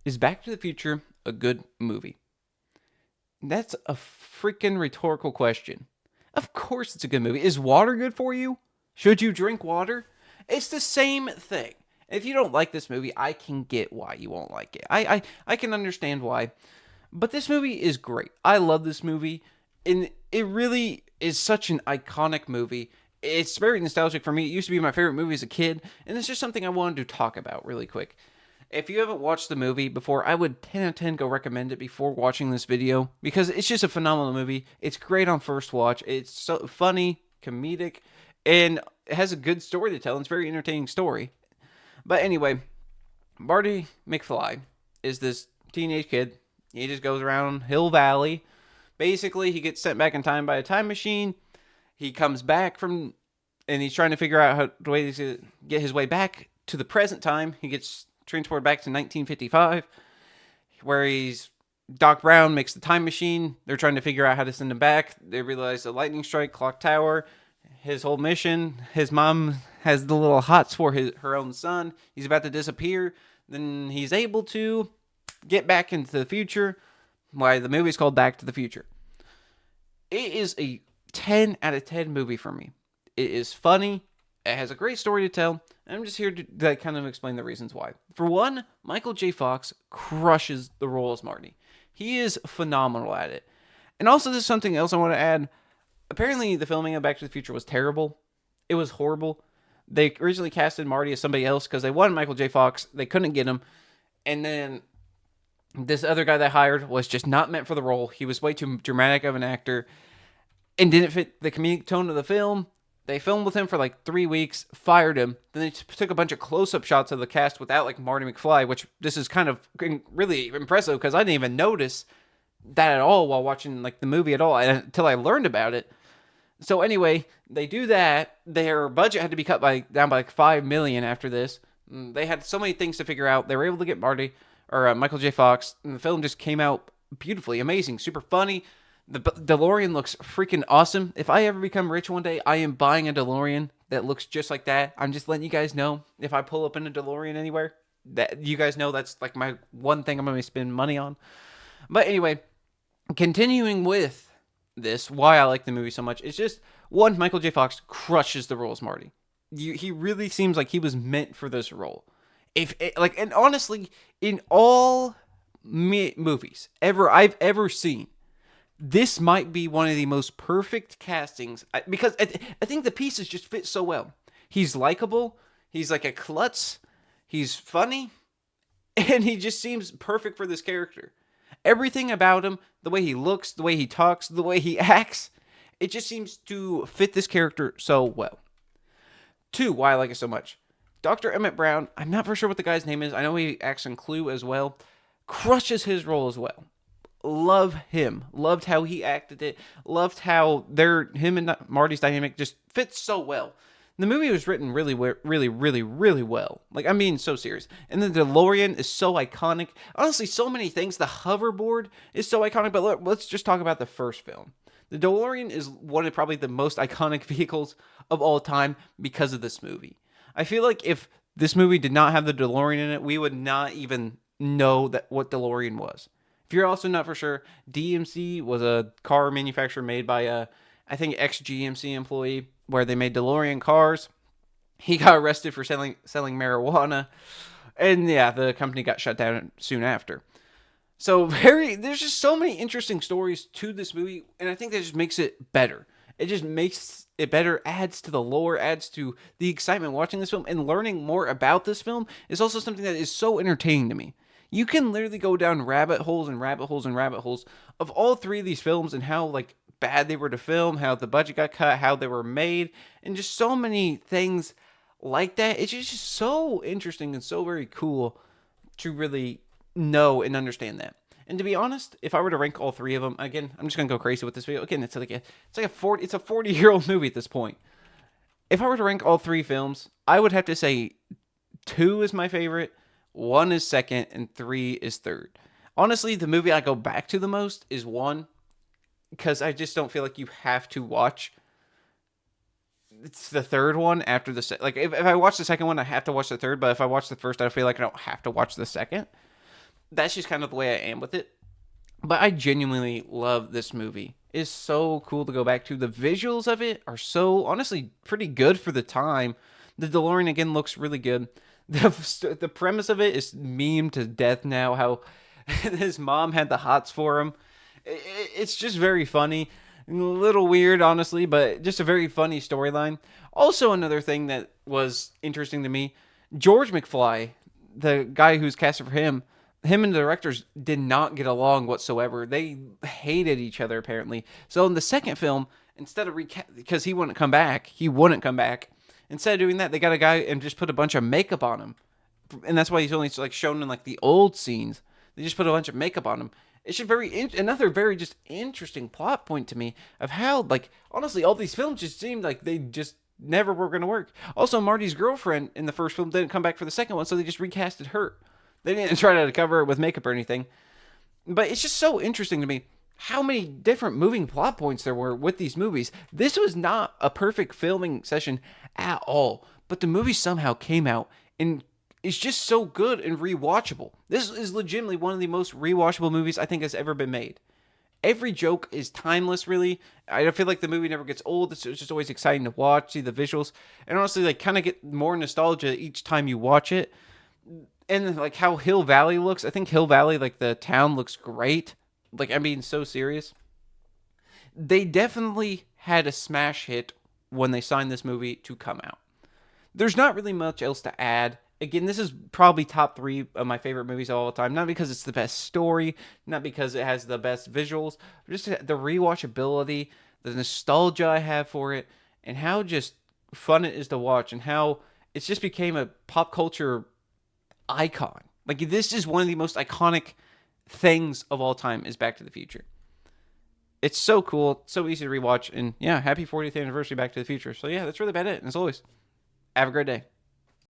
Is Back to the Future a good movie? That's a freaking rhetorical question. Of course it's a good movie. Is water good for you? Should you drink water? It's the same thing. If you don't like this movie, I can get why you won't like it. I can understand why. But this movie is great. I love this movie. And it really is such an iconic movie. It's very nostalgic for me. It used to be my favorite movie as a kid. And it's just something I wanted to talk about really quick. If you haven't watched the movie before, I would 10 out of 10 go recommend it before watching this video because it's just a phenomenal movie. It's great on first watch. It's so funny, comedic, and it has a good story to tell. It's a very entertaining story. But anyway, Marty McFly is this teenage kid. He just goes around Hill Valley. Basically, he gets sent back in time by a time machine. He comes back from, and he's trying to figure out how the way to get his way back to the present time. He gets transported back to 1955, where he's Doc Brown makes the time machine. They're trying to figure out how to send him back. They realize a lightning strike, clock tower, his whole mission. His mom has the little hots for her own son. He's about to disappear. Then he's able to get back into the future. Why the movie's called Back to the Future. It is a 10 out of 10 movie for me. It is funny. It has a great story to tell. And I'm just here to kind of explain the reasons why. For one, Michael J. Fox crushes the role as Marty. He is phenomenal at it. And also, there's something else I want to add. Apparently, the filming of Back to the Future was terrible. It was horrible. They originally casted Marty as somebody else because they wanted Michael J. Fox. They couldn't get him. And then this other guy they hired was just not meant for the role. He was way too dramatic of an actor and didn't fit the comedic tone of the film. They filmed with him for like 3 weeks, fired him. Then they took a bunch of close-up shots of the cast without like Marty McFly, which this is kind of really impressive because I didn't even notice that at all while watching like the movie at all until I learned about it. So anyway, they do that. Their budget had to be cut down by like 5 million after this. They had so many things to figure out. They were able to get Michael J. Fox, and the film just came out beautifully, amazing, super funny. The DeLorean looks freaking awesome. If I ever become rich one day, I am buying a DeLorean that looks just like that. I'm just letting you guys know if I pull up in a DeLorean anywhere, that you guys know that's like my one thing I'm going to spend money on. But anyway, continuing with this, why I like the movie so much, it's just one, Michael J. Fox crushes the role as Marty. He really seems like he was meant for this role. If it, like, and honestly, in all movies I've ever seen, this might be one of the most perfect castings because I think the pieces just fit so well. He's likable. He's like a klutz. He's funny, and he just seems perfect for this character. Everything about him, the way he looks, the way he talks, the way he acts, it just seems to fit this character so well. Two, why I like it so much. Dr. Emmett Brown, I'm not for sure what the guy's name is. I know he acts in Clue as well. Crushes his role as well. Love him. Loved how he acted it. Loved how him and Marty's dynamic just fits so well. The movie was written really, really, really, really well. Like, I'm being so serious. And the DeLorean is so iconic. Honestly, so many things. The hoverboard is so iconic. But let's just talk about the first film. The DeLorean is one of probably the most iconic vehicles of all time because of this movie. I feel like if this movie did not have the DeLorean in it, we would not even know what DeLorean was. If you're also not for sure, DMC was a car manufacturer made by I think ex-GMC employee where they made DeLorean cars. He got arrested for selling marijuana, and yeah, the company got shut down soon after. So there's just so many interesting stories to this movie, and I think that just makes it better. It just makes it better, adds to the lore, adds to the excitement watching this film, and learning more about this film is also something that is so entertaining to me. You can literally go down rabbit holes and rabbit holes and rabbit holes of all three of these films and how like bad they were to film, how the budget got cut, how they were made, and just so many things like that. It's just so interesting and so very cool to really know and understand that. And to be honest, if I were to rank all three of them, again, I'm just gonna go crazy with this video. Again, it's like a 40-year-old movie at this point. If I were to rank all three films, I would have to say two is my favorite, one is second, and three is third. Honestly, the movie I go back to the most is one, because I just don't feel like you have to watch. It's the third one after the if I watch the second one, I have to watch the third. But if I watch the first, I feel like I don't have to watch the second. that's just kind of the way I am with it. But I genuinely love this movie. It's so cool to go back to. The visuals of it are so honestly pretty good for the time. The DeLorean again looks really good. The premise of it is meme to death now. How his mom had the hots for him. It's just very funny, a little weird honestly, but just a very funny storyline. Also, another thing that was interesting to me, George McFly, the guy who's casted for him and the directors did not get along whatsoever. They hated each other apparently. So in the second film, instead of because he wouldn't come back. Instead of doing that, they got a guy and just put a bunch of makeup on him, and that's why he's only like shown in like the old scenes. They just put a bunch of makeup on him. It's just another very just interesting plot point to me of how like honestly all these films just seemed like they just never were going to work. Also, Marty's girlfriend in the first film didn't come back for the second one, so they just recasted her. They didn't try to cover it with makeup or anything. But it's just so interesting to me how many different moving plot points there were with these movies. This was not a perfect filming session at all, but the movie somehow came out and is just so good and rewatchable. This is legitimately one of the most rewatchable movies I think has ever been made. Every joke is timeless, really. I feel like the movie never gets old. It's just always exciting to watch, see the visuals, and honestly, like, kind of get more nostalgia each time you watch it. And like how Hill Valley looks, I think Hill Valley, like the town, looks great. Like, I'm being so serious. They definitely had a smash hit when they signed this movie to come out. There's not really much else to add. Again, this is probably top 3 of my favorite movies of all time. Not because it's the best story, not because it has the best visuals, just the rewatchability, the nostalgia I have for it, and how just fun it is to watch, and how it's just became a pop culture icon. Like, this is one of the most iconic things of all time is Back to the Future. It's so cool, so easy to rewatch, and yeah, happy 40th anniversary Back to the Future. So yeah, that's really about it. And as always, have a great day.